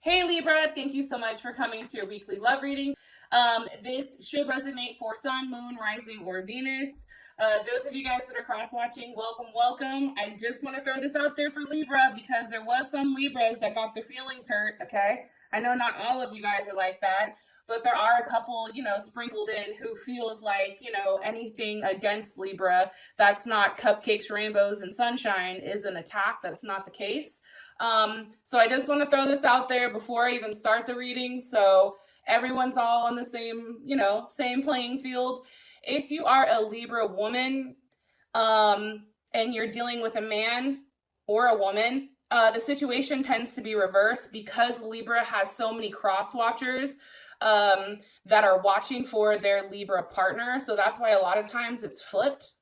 Hey Libra, thank you so much for coming to your weekly love reading. This should resonate for Sun, Moon, Rising, or Venus. Those of you guys that are cross-watching, welcome. I just want to throw this out there for Libra because there was some Libras that got their feelings hurt, okay? I know not all of you guys are like that, but there are a couple, sprinkled in who feels like, anything against Libra that's not cupcakes, rainbows, and sunshine is an attack. That's not the case. So I just want to throw this out there before I even start the reading, so everyone's all on the same, same playing field. If you are a Libra woman, and you're dealing with a man or a woman, the situation tends to be reversed because Libra has so many cross watchers that are watching for their Libra partner. So that's why a lot of times it's flipped.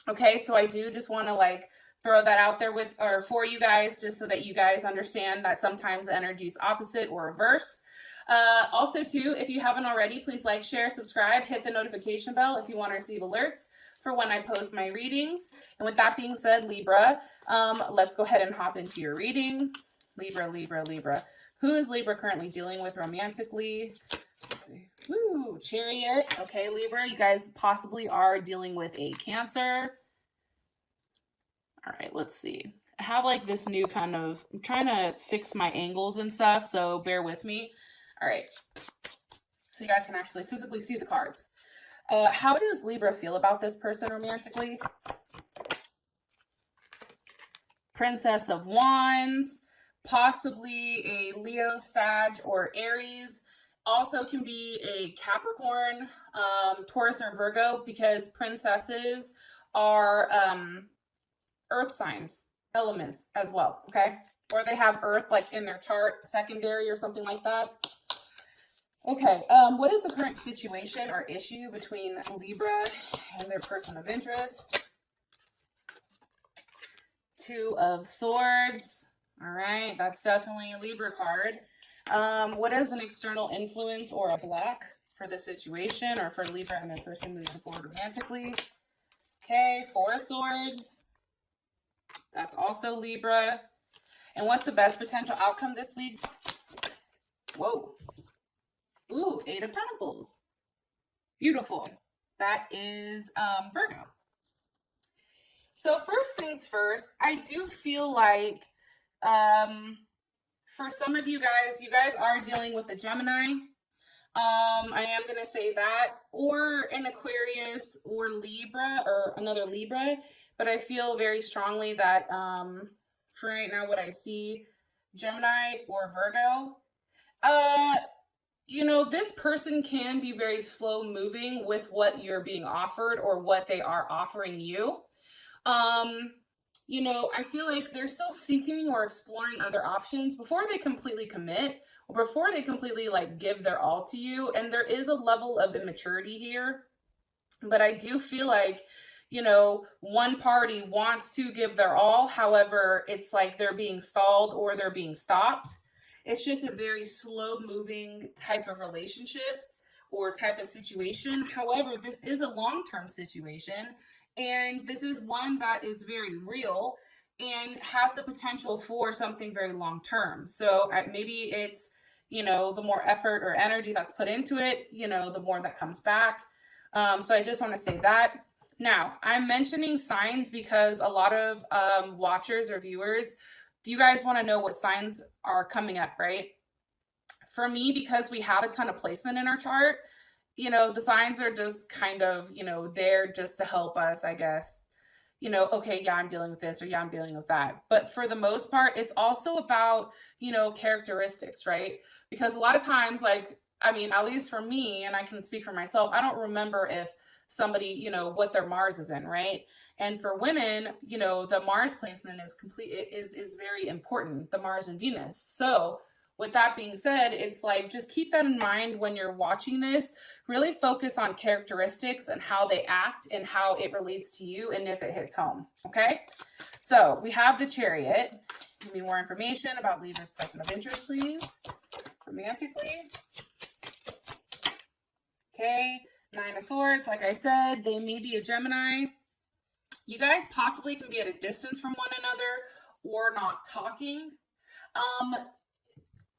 Okay, so I do just want to throw that out there for you guys, just so that you guys understand that sometimes the energy is opposite or reverse. Also too, if you haven't already, please like, share, subscribe, hit the notification bell if you want to receive alerts for when I post my readings. And with that being said, Libra, let's go ahead and hop into your reading. Libra. Who is Libra currently dealing with romantically? Woo, Chariot. Okay, Libra, you guys possibly are dealing with a Cancer. All right, let's see. I have this new I'm trying to fix my angles and stuff, so bear with me. All right, so you guys can actually physically see the cards. How does Libra feel about this person romantically? Princess of Wands, possibly a Leo, Sag, or Aries. Also can be a Capricorn, Taurus, or Virgo, because princesses are earth signs, elements as well, okay? Or they have earth in their chart, secondary or something like that. Okay, what is the current situation or issue between Libra and their person of interest? Two of Swords. All right, that's definitely a Libra card. What is an external influence or a block for the situation or for Libra and their person moving forward romantically? Okay, Four of Swords. That's also Libra. And what's the best potential outcome this week? Whoa. Ooh, Eight of Pentacles. Beautiful. That is Virgo. So first things first, I do feel like for some of you guys are dealing with a Gemini. I am going to say that, or an Aquarius or Libra or another Libra. But I feel very strongly that for right now, what I see, Gemini or Virgo, this person can be very slow moving with what you're being offered or what they are offering you. I feel like they're still seeking or exploring other options before they completely commit or before they completely give their all to you. And there is a level of immaturity here, but I do feel like one party wants to give their all. However, it's they're being stalled or they're being stopped. It's just a very slow moving type of relationship or type of situation. However, this is a long-term situation, and this is one that is very real and has the potential for something very long-term. So maybe it's, the more effort or energy that's put into it, the more that comes back. So I just want to say that. Now, I'm mentioning signs because a lot of watchers or viewers, you guys want to know what signs are coming up, right? For me, because we have a ton of placement in our chart, the signs are just kind of, there just to help us, I guess. Okay, yeah, I'm dealing with this, or yeah, I'm dealing with that. But for the most part, it's also about, characteristics, right? Because a lot of times, at least for me, and I can speak for myself, I don't remember if somebody, what their Mars is in, right? And for women, the Mars placement is very important, the Mars and Venus. So with that being said, it's just keep that in mind when you're watching this. Really focus on characteristics and how they act and how it relates to you and if it hits home, okay? So we have the Chariot. Give me more information about Libra's person of interest, please, romantically. Okay. Nine of Swords, like I said, they may be a Gemini. You guys possibly can be at a distance from one another or not talking.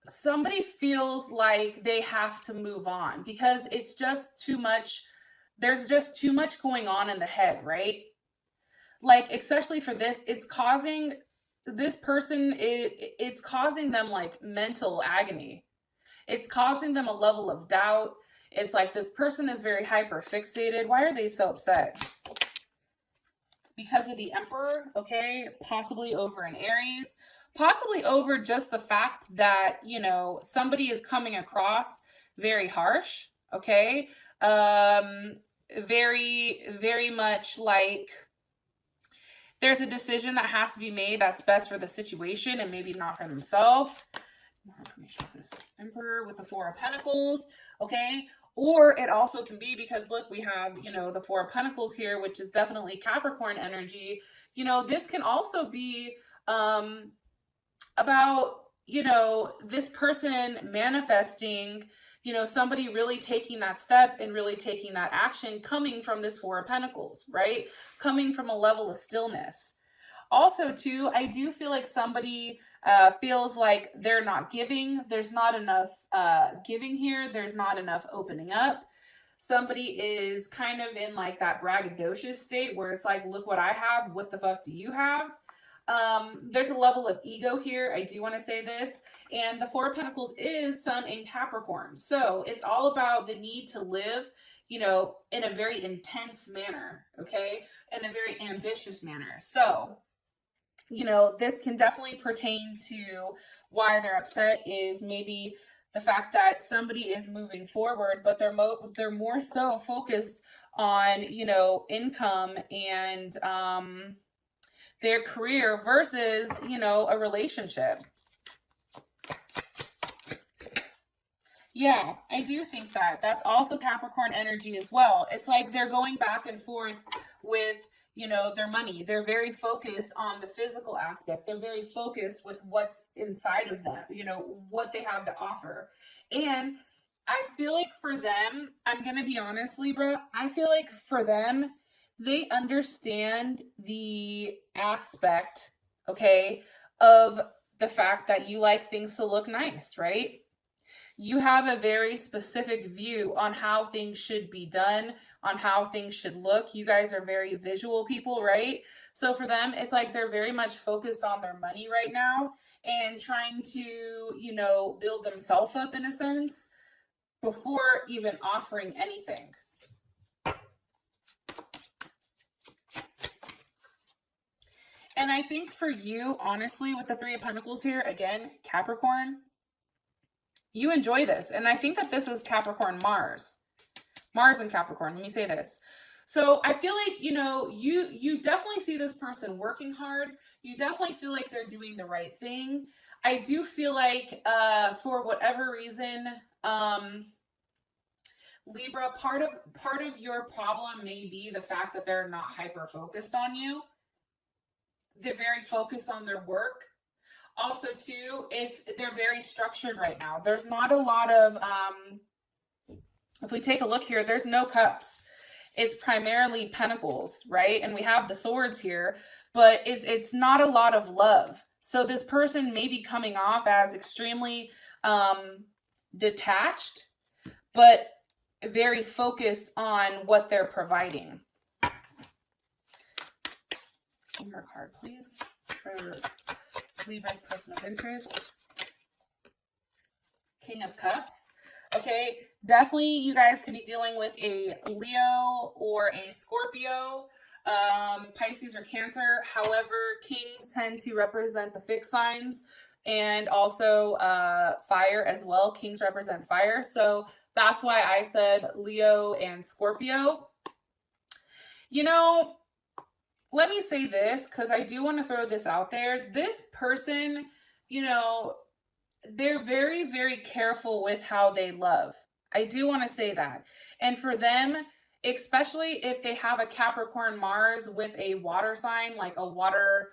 somebody feels like they have to move on because it's just too much. There's just too much going on in the head, right? Like, especially for this, it's causing this person, it's causing them like mental agony. It's causing them a level of doubt. It's like this person is very hyper fixated. Why are they so upset? Because of the Emperor, okay? Possibly over an Aries, possibly over just the fact that, you know, somebody is coming across very harsh, okay? Very much like there's a decision that has to be made that's best for the situation and maybe not for themselves. More information of this Emperor with the Four of Pentacles, okay? Or it also can be because, look, we have, you know, the Four of Pentacles here, which is definitely Capricorn energy. You know, this can also be about, you know, this person manifesting, you know, somebody really taking that step and really taking that action coming from this Four of Pentacles, right? Coming from a level of stillness. Also, too, I do feel like somebody feels like they're not giving. There's not enough giving here. There's not enough opening up. Somebody is kind of in like that braggadocious state where it's like, look what I have. What the fuck do you have? There's a level of ego here. I do want to say this. And the Four of Pentacles is Sun in Capricorn. So it's all about the need to live, you know, in a very intense manner, okay? In a very ambitious manner. So, you know, this can definitely pertain to why they're upset is maybe the fact that somebody is moving forward, but they're more so focused on, you know, income and their career versus, you know, a relationship. Yeah, I do think that. That's also Capricorn energy as well. It's like they're going back and forth with, you know, their money. They're very focused on the physical aspect. They're very focused with what's inside of them, you know, what they have to offer. And I feel like for them, I'm going to be honest, Libra, I feel like for them, they understand the aspect, okay, of the fact that you like things to look nice, right? You have a very specific view on how things should be done, on how things should look. You guys are very visual people, right? So for them, it's like they're very much focused on their money right now and trying to, you know, build themselves up in a sense before even offering anything. And I think for you, honestly, with the Three of Pentacles here, again, Capricorn, you enjoy this. And I think that this is Capricorn Mars. Mars and Capricorn, let me say this. So I feel like, you know, you definitely see this person working hard. You definitely feel like they're doing the right thing. I do feel like for whatever reason, Libra, part of your problem may be the fact that they're not hyper focused on you. They're very focused on their work. Also, too, they're very structured right now. There's not a lot of, if we take a look here, there's no cups. It's primarily pentacles, right? And we have the swords here, but it's not a lot of love. So this person may be coming off as extremely detached, but very focused on what they're providing. One more card, please, for Libra's person of interest. King of Cups. Okay, definitely you guys could be dealing with a Leo or a Scorpio, Pisces or Cancer. However, kings tend to represent the fixed signs and also fire as well. Kings represent fire. So that's why I said Leo and Scorpio. You know, let me say this because I do want to throw this out there. This person, you know, they're very, very careful with how they love. I do want to say that. And for them, especially if they have a Capricorn Mars with a water sign, like a water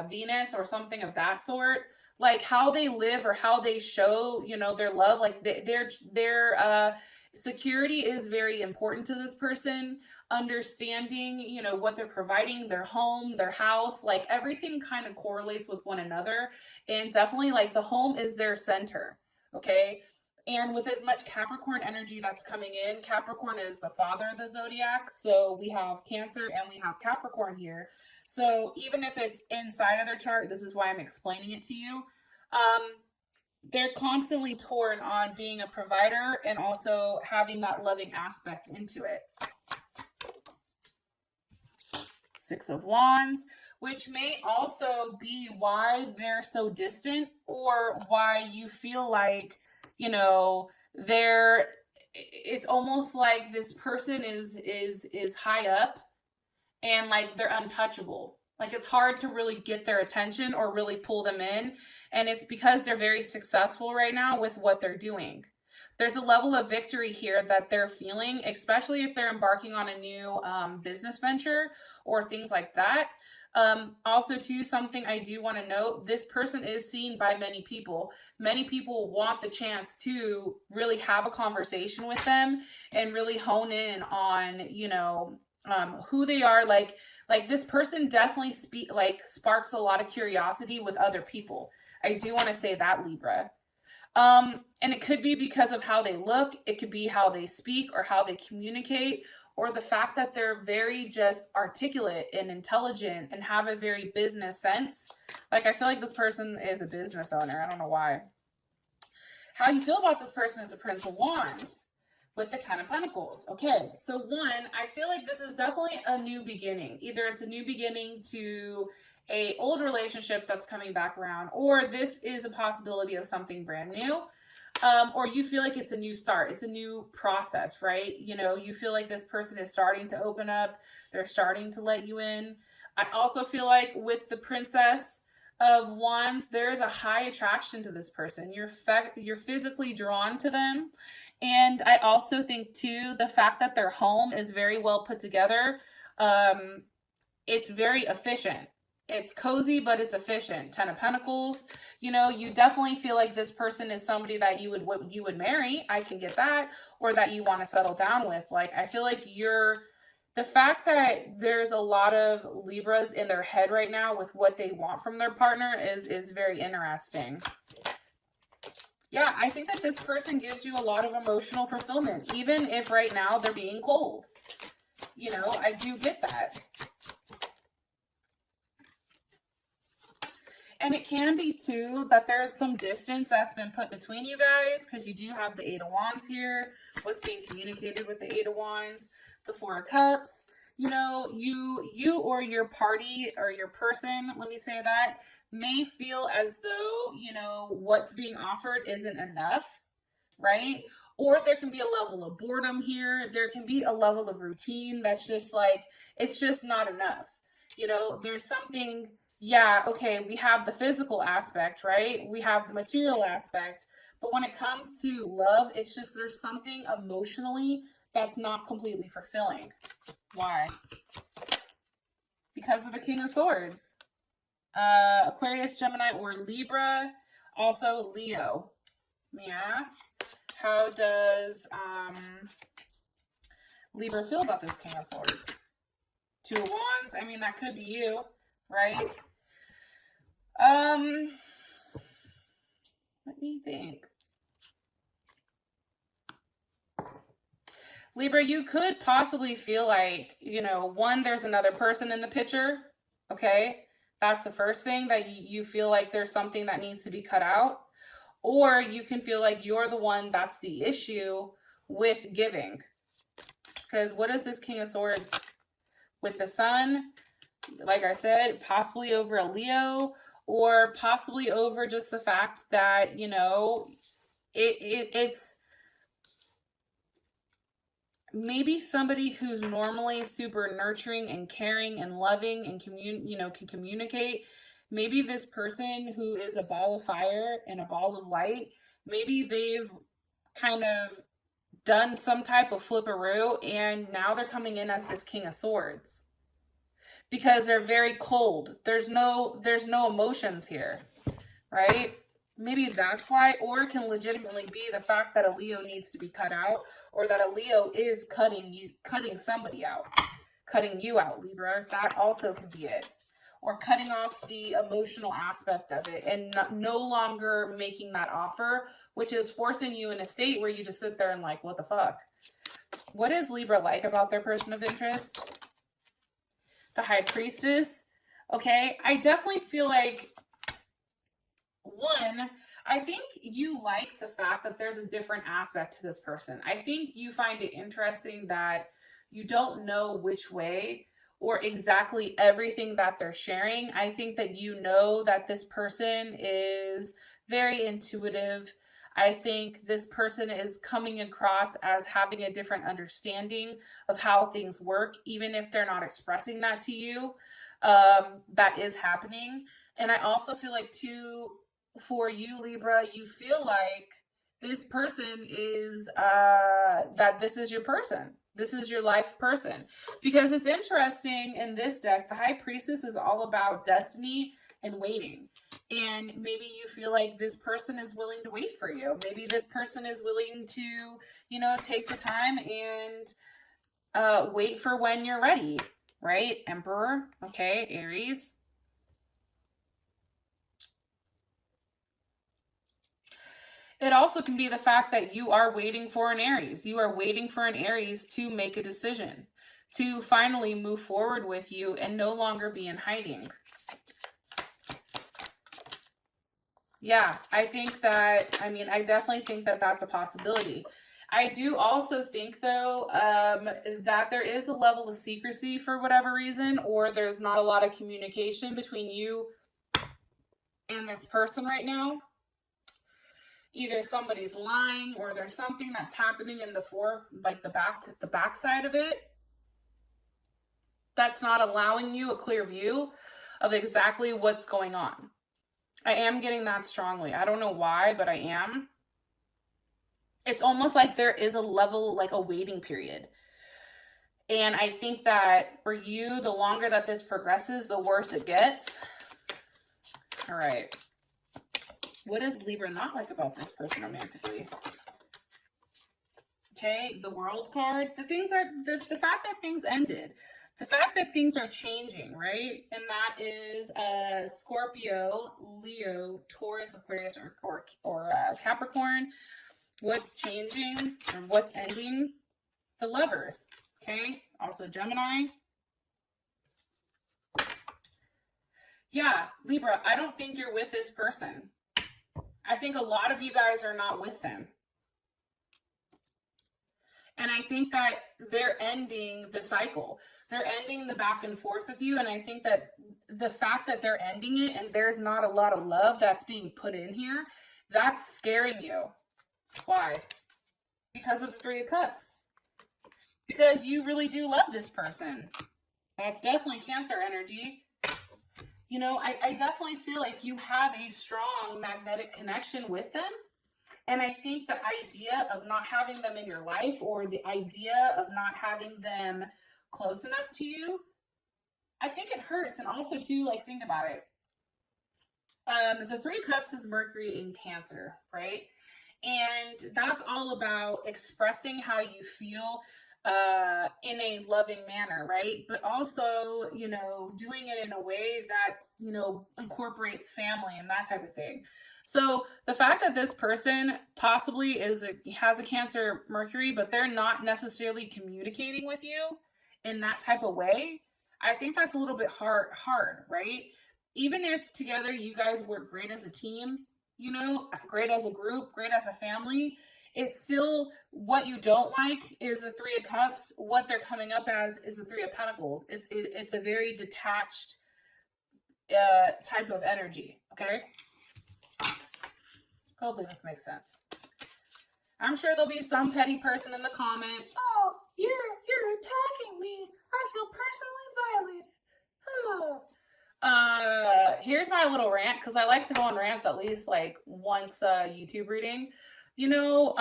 Venus or something of that sort, like how they live or how they show, you know, their love, like their security is very important to this person. Understanding, you know, what they're providing, their home, their house, like everything kind of correlates with one another. And definitely like the home is their center. Okay. And with as much Capricorn energy that's coming in, Capricorn is the father of the zodiac. So we have Cancer and we have Capricorn here. So even if it's inside of their chart, this is why I'm explaining it to you. They're constantly torn on being a provider and also having that loving aspect into it. Six of Wands, which may also be why they're so distant, or why you feel like, you know, it's almost like this person is high up and like they're untouchable. Like it's hard to really get their attention or really pull them in. And it's because they're very successful right now with what they're doing. There's a level of victory here that they're feeling, especially if they're embarking on a new business venture or things like that. Also too, something I do want to note, this person is seen by many people. Many people want the chance to really have a conversation with them and really hone in on, you know, who they are. Like this person definitely sparks a lot of curiosity with other people. I do want to say that, Libra. And it could be because of how they look. It could be how they speak or how they communicate, or the fact that they're very just articulate and intelligent and have a very business sense. Like I feel like this person is a business owner. I don't know why. How you feel about this person is a Prince of Wands with the Ten of Pentacles. Okay, so one, I feel like this is definitely a new beginning. Either it's a new beginning to a old relationship that's coming back around, or this is a possibility of something brand new. Or you feel like it's a new start. It's a new process, right? You know, you feel like this person is starting to open up. They're starting to let you in. I also feel like with the Princess of Wands, there is a high attraction to this person. You're physically drawn to them. And I also think too, the fact that their home is very well put together. It's very efficient. It's cozy, but it's efficient. Ten of Pentacles. You know, you definitely feel like this person is somebody that you would marry. I can get that. Or that you want to settle down with. Like, I feel like the fact that there's a lot of Libras in their head right now with what they want from their partner is very interesting. Yeah, I think that this person gives you a lot of emotional fulfillment, even if right now they're being cold. You know, I do get that. And it can be, too, that there's some distance that's been put between you guys, because you do have the Eight of Wands here. What's being communicated with the Eight of Wands? The Four of Cups. You know, you or your party or your person, let me say that, may feel as though, you know, what's being offered isn't enough, right? Or there can be a level of boredom here. There can be a level of routine that's just like, it's just not enough. You know, there's something... Yeah, okay, we have the physical aspect, right? We have the material aspect. But when it comes to love, it's just there's something emotionally that's not completely fulfilling. Why? Because of the King of Swords. Aquarius, Gemini, or Libra. Also Leo. May I ask, how does Libra feel about this King of Swords? Two of Wands. I mean, that could be you, right? Let me think. Libra, you could possibly feel like, you know, one, there's another person in the picture, okay? That's the first thing, that you feel like there's something that needs to be cut out. Or you can feel like you're the one that's the issue with giving. Because what is this King of Swords? With the Sun, like I said, possibly over a Leo, or possibly over just the fact that, you know, it's maybe somebody who's normally super nurturing and caring and loving and can communicate. Maybe this person who is a ball of fire and a ball of light, maybe they've kind of done some type of flipperoo and now they're coming in as this King of Swords. Because they're very cold. There's no emotions here. right? Maybe that's why, or it can legitimately be the fact that a Leo needs to be cut out, or that a Leo is cutting somebody out, cutting you out, Libra. That also can be it. Or cutting off the emotional aspect of it and no longer making that offer, which is forcing you in a state where you just sit there and like, what the fuck? What is Libra like about their person of interest? The High Priestess. Okay, I definitely feel like, one, I think you like the fact that there's a different aspect to this person. I think you find it interesting that you don't know which way or exactly everything that they're sharing. I think that you know that this person is very intuitive. I think this person is coming across as having a different understanding of how things work, even if they're not expressing that to you. That is happening. And I also feel like, too, for you, Libra, you feel like this person is, that this is your person. This is your life person. Because it's interesting in this deck, the High Priestess is all about destiny and waiting. And maybe you feel like this person is willing to wait for you. Maybe this person is willing to, you know, take the time and wait for when you're ready, right? Emperor, okay, Aries. It also can be the fact that you are waiting for an Aries. You are waiting for an Aries to make a decision, to finally move forward with you and no longer be in hiding. Yeah, I think that, I mean, I definitely think that that's a possibility. I do also think, though, that there is a level of secrecy for whatever reason, or there's not a lot of communication between you and this person right now. Either somebody's lying or there's something that's happening in the the back side of it that's not allowing you a clear view of exactly what's going on. I am getting that strongly. I don't know why, but I am. It's almost like there is a level, like a waiting period. And I think that for you, the longer that this progresses, the worse it gets. All right. What is Libra not like about this person romantically? Okay, the World card. The fact that things ended. The fact that things are changing, right? And that is Scorpio, Leo, Taurus, Aquarius, or Capricorn. What's changing or what's ending? The Lovers. Okay, also Gemini. Yeah, Libra, I don't think you're with this person. I think a lot of you guys are not with them. And I think that they're ending the cycle. They're ending the back and forth with you. And I think that the fact that they're ending it and there's not a lot of love that's being put in here, that's scaring you. Why? Because of the Three of Cups. Because you really do love this person. That's definitely Cancer energy. You know, I definitely feel like you have a strong magnetic connection with them. And I think the idea of not having them in your life, or the idea of not having them close enough to you, I think it hurts. And also, too, like, think about it. The Three of Cups is Mercury in Cancer, right? And that's all about expressing how you feel in a loving manner, right? But also, you know, doing it in a way that, you know, incorporates family and that type of thing. So the fact that this person possibly has a Cancer Mercury, but they're not necessarily communicating with you in that type of way, I think that's a little bit hard, right? Even if together you guys work great as a team, you know, great as a group, great as a family, it's still, what you don't like is the Three of Cups. What they're coming up as is the Three of Pentacles. It's a very detached type of energy, okay? Hopefully this makes sense. I'm sure there'll be some petty person in the comment. Oh, you're attacking me. I feel personally violated. Oh. Here's my little rant, because I like to go on rants at least like once a YouTube reading. You know,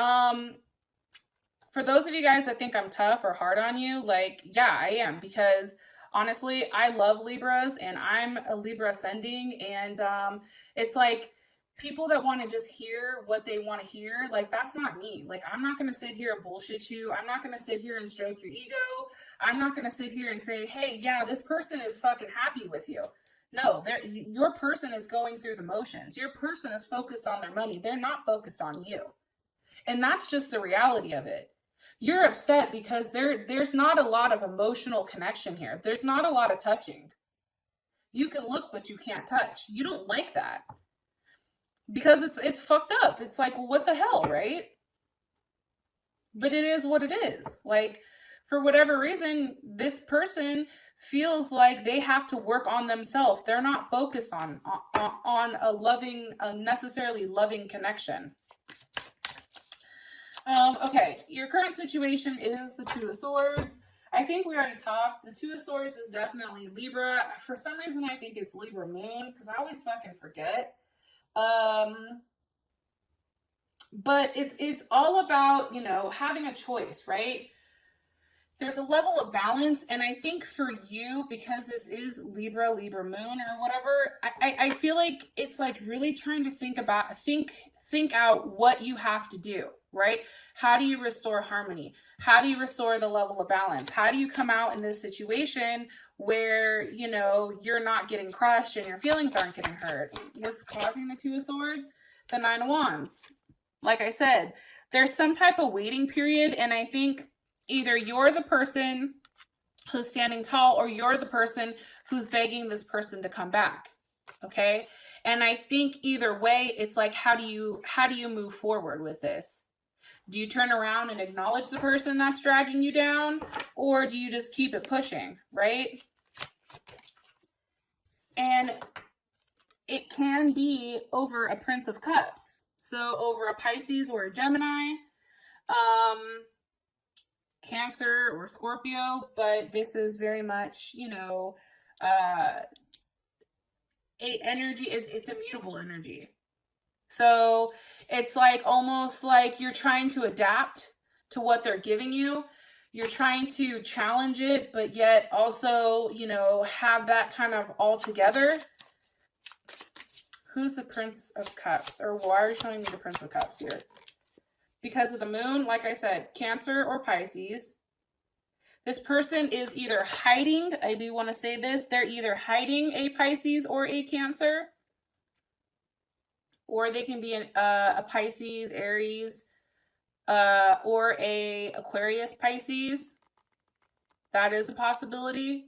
for those of you guys that think I'm tough or hard on you, like, yeah, I am, because honestly, I love Libras and I'm a Libra ascending, and it's like, people that want to just hear what they want to hear, like, that's not me. Like, I'm not going to sit here and bullshit you. I'm not going to sit here and stroke your ego. I'm not going to sit here and say, hey, yeah, this person is fucking happy with you. No, your person is going through the motions. Your person is focused on their money. They're not focused on you. And that's just the reality of it. You're upset because there's not a lot of emotional connection here. There's not a lot of touching. You can look, but you can't touch. You don't like that. Because it's fucked up. It's like, well, what the hell, right? But it is what it is. Like, for whatever reason, this person feels like they have to work on themselves. They're not focused on a necessarily loving connection. Okay, your current situation is the Two of Swords. I think we already talked. The Two of Swords is definitely Libra. For some reason, I think it's Libra moon, because I always fucking forget. But it's all about, you know, having a choice, right? There's a level of balance, and I think for you, because this is Libra moon or whatever, I feel like it's like really trying to think out what you have to do, right? How do you restore harmony? How do you restore the level of balance? How do you come out in this situation where, you know, you're not getting crushed and your feelings aren't getting hurt? What's causing the Two of Swords? The Nine of Wands. Like I said, there's some type of waiting period, and I think either you're the person who's standing tall or you're the person who's begging this person to come back. Okay? And I think either way, it's like, how do you move forward with this? Do you turn around and acknowledge the person that's dragging you down, or do you just keep it pushing, right? And it can be over a Prince of Cups. So over a Pisces or a Gemini, Cancer or Scorpio, but this is very much, you know, energy. It's a mutable energy. So it's like almost like you're trying to adapt to what they're giving you. You're trying to challenge it, but yet also, you know, have that kind of all together. Who's the Prince of Cups? Or why are you showing me the Prince of Cups here? Because of the moon, like I said, Cancer or Pisces. This person is either hiding, I do want to say this, they're either hiding a Pisces or a Cancer. Or they can be a Pisces, Aries, or a Aquarius, Pisces. That is a possibility.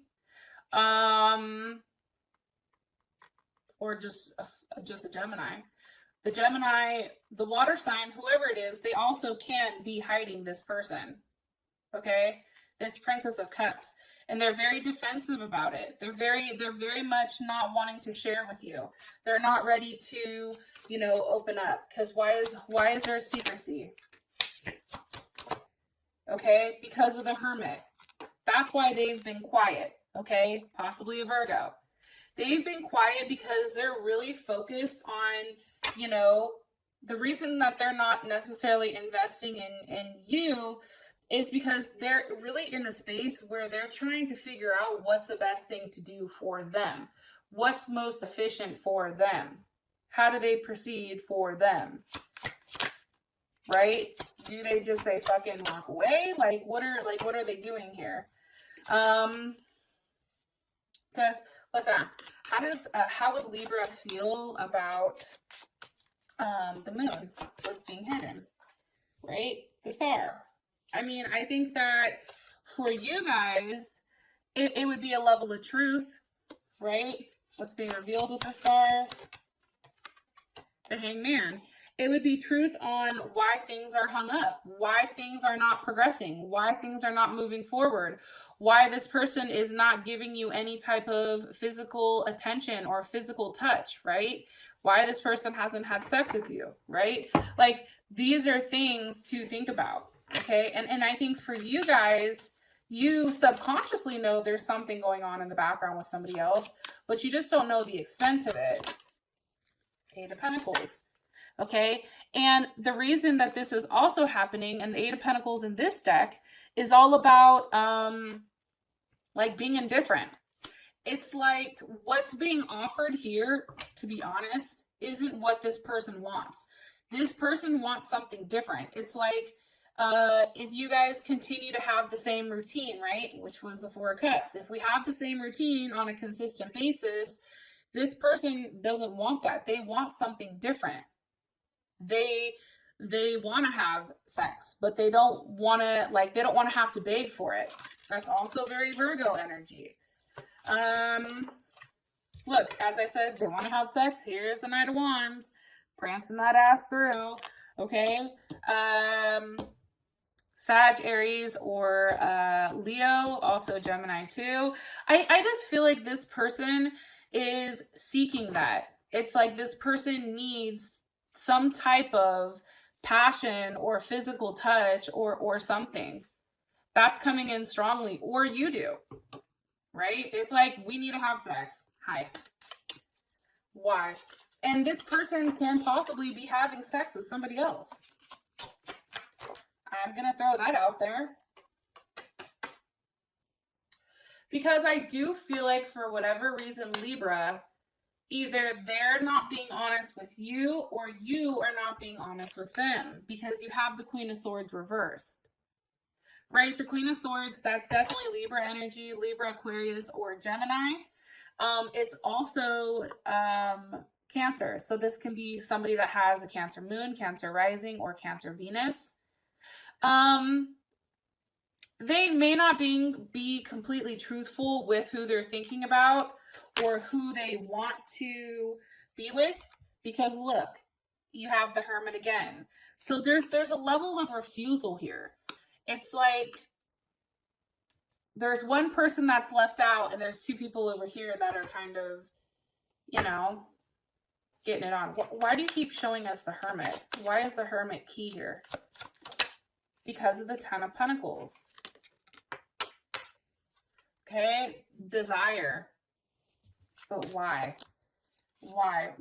Or just a Gemini. The Gemini, the water sign, whoever it is, they also can be hiding this person. Okay? This Princess of Cups. And they're very defensive about it. They're very much not wanting to share with you. They're not ready to, you know, open up. Because why is there secrecy? Okay? Because of the Hermit. That's why they've been quiet. Okay? Possibly a Virgo. They've been quiet because they're really focused on, you know, the reason that they're not necessarily investing in you is because they're really in a space where they're trying to figure out what's the best thing to do for them. What's most efficient for them? How do they proceed for them? Right? Do they just say fucking walk away? Like what are they doing here? Because let's ask, how would Libra feel about the moon? What's being hidden? Right? The star. I mean, I think that for you guys, it would be a level of truth, right? What's being revealed with the star? The Hangman. It would be truth on why things are hung up, why things are not progressing, why things are not moving forward, why this person is not giving you any type of physical attention or physical touch, right? Why this person hasn't had sex with you, right? Like, these are things to think about. Okay, and I think for you guys, you subconsciously know there's something going on in the background with somebody else, but you just don't know the extent of it. Eight of Pentacles. Okay, and the reason that this is also happening, and the Eight of Pentacles in this deck, is all about like being indifferent. It's like what's being offered here, to be honest, isn't what this person wants. This person wants something different. It's like, if you guys continue to have the same routine, right? Which was the Four of Cups. If we have the same routine on a consistent basis, this person doesn't want that. They want something different. They want to have sex, but they don't want to, like, they don't want to have to beg for it. That's also very Virgo energy. Look, as I said, they want to have sex. Here's the Knight of Wands, prancing that ass through. Okay. Sag, Aries, or Leo, also Gemini too. I just feel like this person is seeking that. It's like this person needs some type of passion or physical touch or something. That's coming in strongly, or you do, right? It's like, we need to have sex. Hi. Why? And this person can possibly be having sex with somebody else. I'm going to throw that out there. Because I do feel like, for whatever reason, Libra, either they're not being honest with you or you are not being honest with them, because you have the Queen of Swords reversed. Right? The Queen of Swords, that's definitely Libra energy, Libra, Aquarius, or Gemini. It's also Cancer. So this can be somebody that has a Cancer moon, Cancer rising, or Cancer Venus. They may not be completely truthful with who they're thinking about or who they want to be with, because look, you have the Hermit again. So there's a level of refusal here. It's like there's one person that's left out and there's two people over here that are kind of, you know, getting it on. Why do you keep showing us the Hermit? Why is the Hermit key here? Because of the Ten of Pentacles. Okay, desire. But why? Why?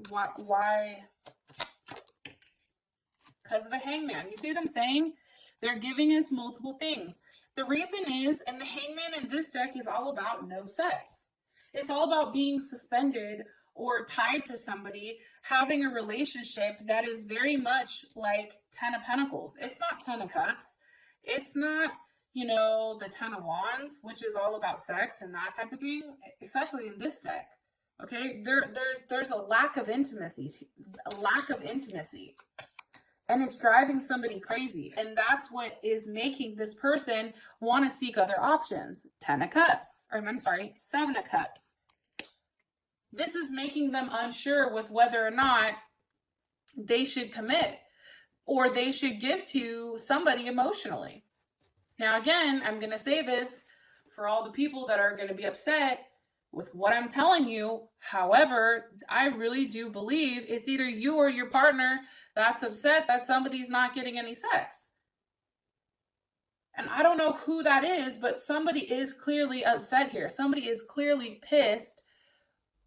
Because of the Hangman. You see what I'm saying? They're giving us multiple things. The reason is, and the Hangman in this deck is all about no sex. It's all about being suspended or tied to somebody, having a relationship that is very much like Ten of Pentacles. It's not Ten of Cups. It's not, you know, the Ten of Wands, which is all about sex and that type of thing, especially in this deck. Okay, there's a lack of intimacy, and it's driving somebody crazy, and that's what is making this person want to seek other options. 10 of Cups, or I'm sorry, 7 of Cups. This is making them unsure with whether or not they should commit or they should give to somebody emotionally. Now, again, I'm going to say this for all the people that are going to be upset with what I'm telling you. However, I really do believe it's either you or your partner that's upset that somebody's not getting any sex. And I don't know who that is, but somebody is clearly upset here. Somebody is clearly pissed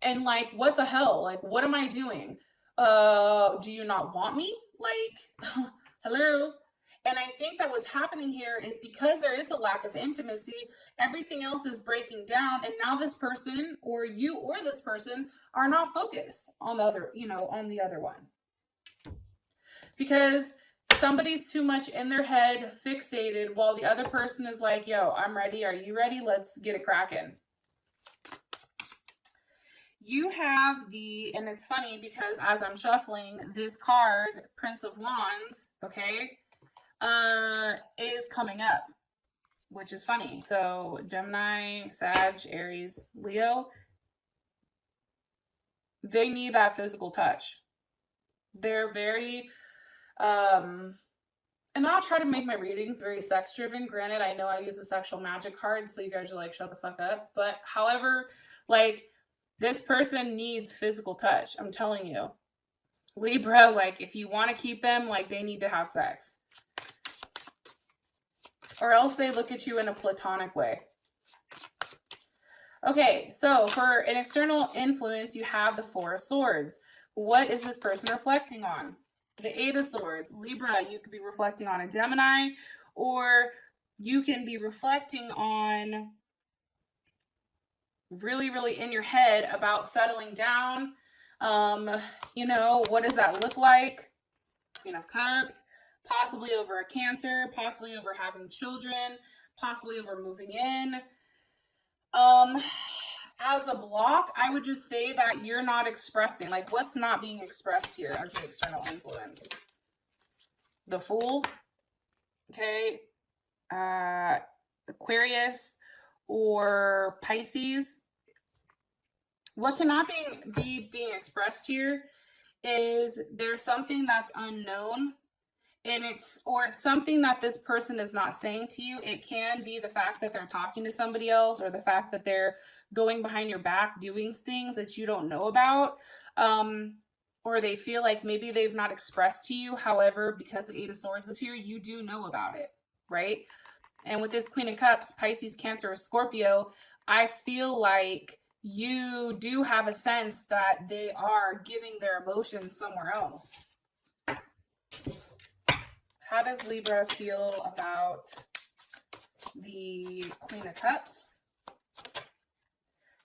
and like, what the hell? Like, what am I doing? Do you not want me? Like, hello? And I think that what's happening here is because there is a lack of intimacy, everything else is breaking down. And now this person, or you or this person, are not focused on the other, on the other one. Because somebody's too much in their head, fixated, while the other person is like, yo, I'm ready. Are you ready? Let's get it cracking. You have and it's funny because as I'm shuffling this card, Prince of Wands, okay, is coming up, which is funny. So Gemini, Sag, Aries, Leo, they need that physical touch. They're very, and I'll try to make my readings very sex driven. Granted, I know I use a sexual magic card, so you guys are like, shut the fuck up. But however, like, this person needs physical touch. I'm telling you. Libra, like, if you want to keep them, like, they need to have sex. Or else they look at you in a platonic way. Okay, so for an external influence, you have the Four of Swords. What is this person reflecting on? The Eight of Swords. Libra, you could be reflecting on a Gemini, or you can be reflecting on really, really in your head about settling down, You know, what does that look like? Queen of Cups, possibly over a Cancer, possibly over having children, possibly over moving in. As a block, I would just say that you're not expressing, like, what's not being expressed here as the external influence? The Fool, okay, Aquarius or Pisces. What cannot be being expressed here is there's something that's unknown, and it's something that this person is not saying to you. It can be the fact that they're talking to somebody else, or the fact that they're going behind your back doing things that you don't know about, or they feel like maybe they've not expressed to you. However, because the Eight of Swords is here, you do know about it, right? And with this Queen of Cups, Pisces, Cancer, or Scorpio, I feel like you do have a sense that they are giving their emotions somewhere else. How does Libra feel about the Queen of Cups?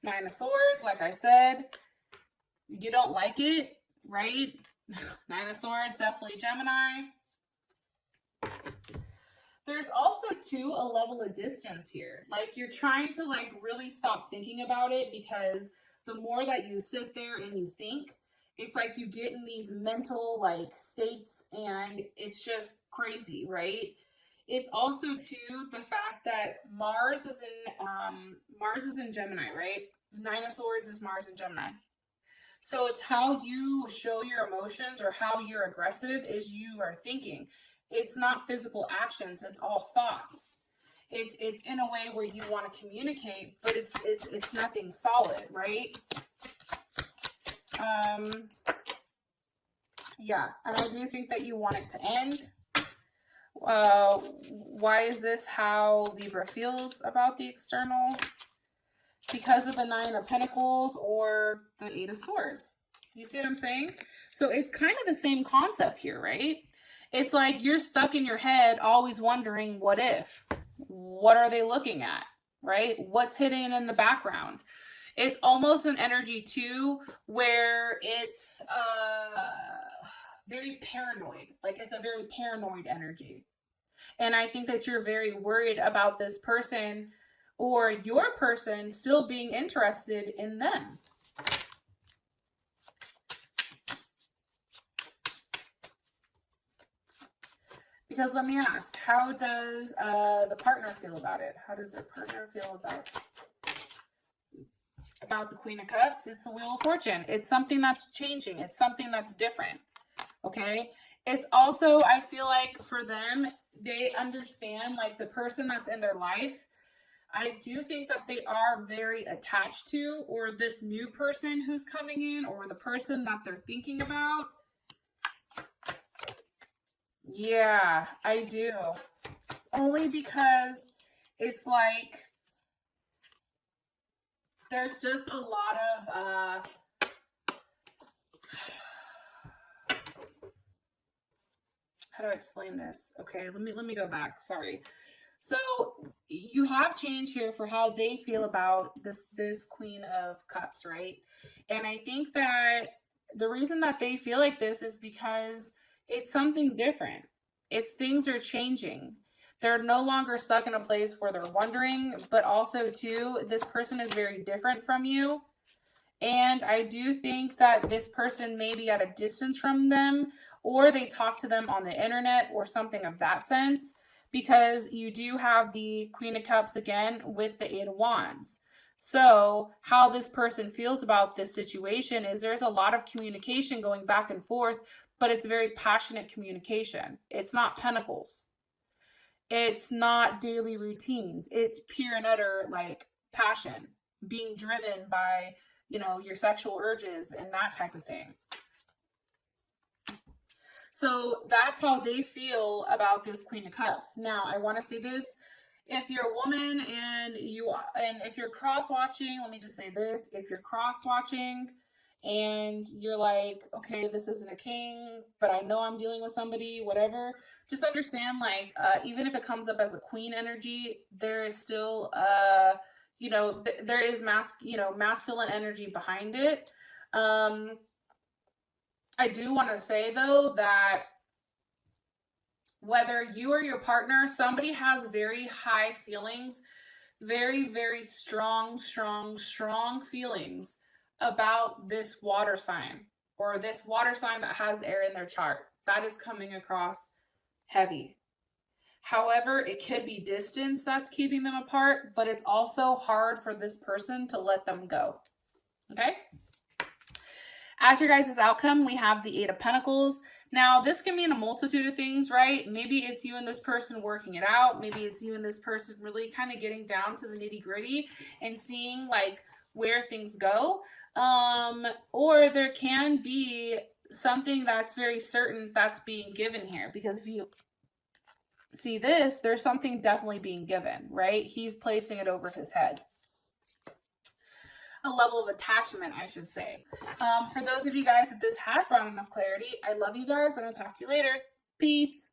Nine of Swords, like I said, you don't like it, right? Nine of Swords, definitely Gemini. There's also too a level of distance here. Like, you're trying to like really stop thinking about it, because the more that you sit there and you think, it's like you get in these mental like states, and it's just crazy, right? It's also too the fact that Mars is in Gemini, right? Nine of Swords is Mars in Gemini. So it's how you show your emotions, or how you're aggressive, is you are thinking. It's not physical actions, it's all thoughts. It's in a way where you want to communicate, but it's nothing solid, right? Yeah, and I do think that you want it to end. Why is this how Libra feels about the external? Because of the Nine of Pentacles or the Eight of Swords. You see what I'm saying? So it's kind of the same concept here, right? It's like you're stuck in your head always wondering, what if? What are they looking at, right? What's hidden in the background? It's almost an energy too where it's very paranoid. Like, it's a very paranoid energy. And I think that you're very worried about this person, or your person, still being interested in them. Because let me ask, how does the partner feel about it? How does their partner feel about the Queen of Cups? It's a Wheel of Fortune. It's something that's changing. It's something that's different. Okay? It's also, I feel like for them, they understand, like, the person that's in their life, I do think that they are very attached to, or this new person who's coming in, or the person that they're thinking about. Yeah, I do. Only because it's like there's just a lot of how do I explain this? Okay, let me go back. Sorry. So you have change here for how they feel about this Queen of Cups, right? And I think that the reason that they feel like this is because it's something different. It's things are changing. They're no longer stuck in a place where they're wondering, but also too, this person is very different from you. And I do think that this person may be at a distance from them, or they talk to them on the internet or something of that sense, because you do have the Queen of Cups again with the Eight of Wands. So how this person feels about this situation is there's a lot of communication going back and forth, but it's very passionate communication. It's not pentacles. It's not daily routines. It's pure and utter, like, passion, being driven by, you know, your sexual urges and that type of thing. So that's how they feel about this Queen of Cups. Now, I want to say this. If you're a woman and if you're cross-watching, let me just say this. If you're cross-watching and you're like, okay, this isn't a king, but I know I'm dealing with somebody, whatever, just understand, like, even if it comes up as a queen energy, there is still, you know, there is masculine energy behind it. I do want to say though that whether you or your partner, somebody has very high feelings, very, very strong feelings about this water sign, or this water sign that has air in their chart. That is coming across heavy. However, it could be distance that's keeping them apart, but it's also hard for this person to let them go. Okay? As your guys' outcome, we have the Eight of Pentacles. Now, this can mean a multitude of things, right? Maybe it's you and this person working it out. Maybe it's you and this person really kind of getting down to the nitty-gritty and seeing like where things go. Or there can be something that's very certain that's being given here, because if you see this, there's something definitely being given, right? He's placing it over his head. A level of attachment, I should say. For those of you guys that this has brought enough clarity, I love you guys, and I'll talk to you later. Peace.